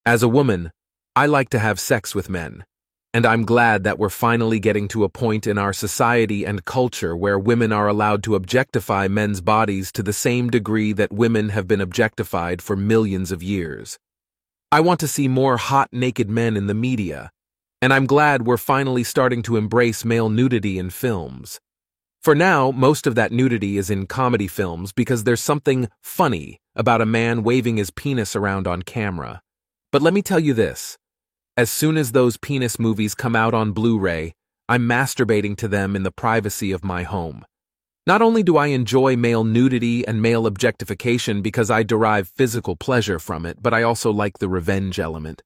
As a woman, I like to have sex with men, and I'm glad that we're finally getting to a point in our society and culture where women are allowed to objectify men's bodies to the same degree that women have been objectified for millions of years. I want to see more hot naked men in the media, and I'm glad we're finally starting to embrace male nudity in films. For now, most of that nudity is in comedy films because there's something funny about a man waving his penis around on camera. But let me tell you this. As soon as those penis movies come out on Blu-ray, I'm masturbating to them in the privacy of my home. Not only do I enjoy male nudity and male objectification because I derive physical pleasure from it, but I also like the revenge element.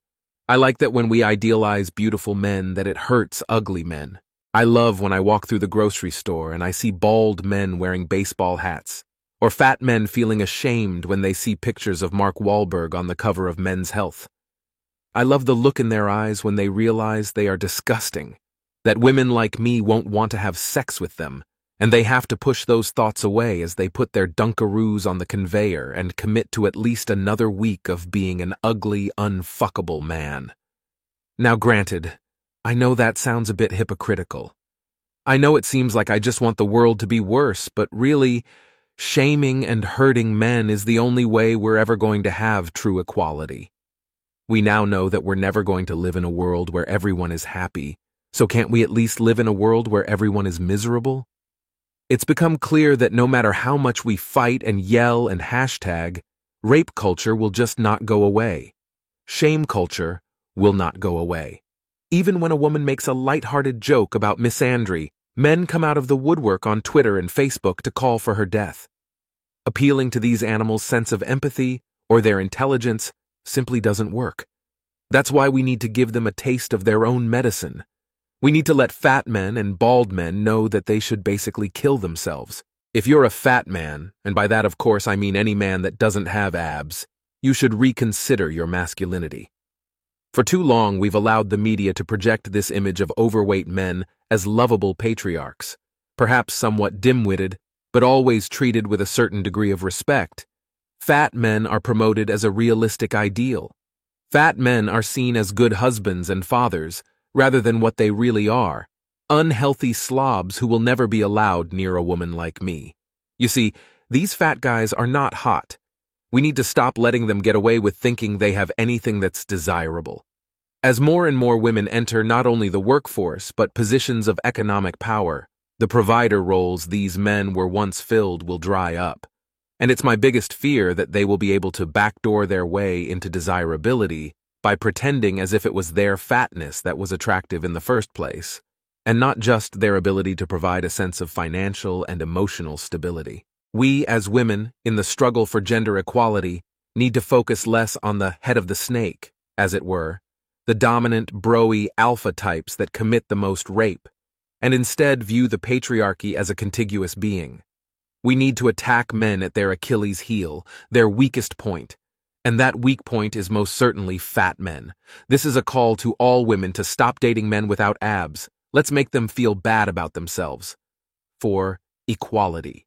I like that when we idealize beautiful men that it hurts ugly men. I love when I walk through the grocery store and I see bald men wearing baseball hats, or fat men feeling ashamed when they see pictures of Mark Wahlberg on the cover of Men's Health. I love the look in their eyes when they realize they are disgusting, that women like me won't want to have sex with them, and they have to push those thoughts away as they put their Dunkaroos on the conveyor and commit to at least another week of being an ugly, unfuckable man. Now granted, I know that sounds a bit hypocritical. I know it seems like I just want the world to be worse, but really, shaming and hurting men is the only way we're ever going to have true equality. We now know that we're never going to live in a world where everyone is happy, so can't we at least live in a world where everyone is miserable? It's become clear that no matter how much we fight and yell and hashtag, rape culture will just not go away. Shame culture will not go away. Even when a woman makes a lighthearted joke about misandry, men come out of the woodwork on Twitter and Facebook to call for her death. Appealing to these animals' sense of empathy or their intelligence simply doesn't work. That's why we need to give them a taste of their own medicine. We need to let fat men and bald men know that they should basically kill themselves. If you're a fat man, and by that of course I mean any man that doesn't have abs, you should reconsider your masculinity. For too long we've allowed the media to project this image of overweight men as lovable patriarchs, perhaps somewhat dim-witted, but always treated with a certain degree of respect. Fat men are promoted as a realistic ideal. Fat men are seen as good husbands and fathers, rather than what they really are, unhealthy slobs who will never be allowed near a woman like me. You see, these fat guys are not hot. We need to stop letting them get away with thinking they have anything that's desirable. As more and more women enter not only the workforce, but positions of economic power, the provider roles these men were once filled will dry up. And it's my biggest fear that they will be able to backdoor their way into desirability by pretending as if it was their fatness that was attractive in the first place, and not just their ability to provide a sense of financial and emotional stability. We, as women, in the struggle for gender equality, need to focus less on the head of the snake, as it were, the dominant, bro-y alpha types that commit the most rape, and instead view the patriarchy as a contiguous being. We need to attack men at their Achilles heel, their weakest point, and that weak point is most certainly fat men. This is a call to all women to stop dating men without abs. Let's make them feel bad about themselves. For equality.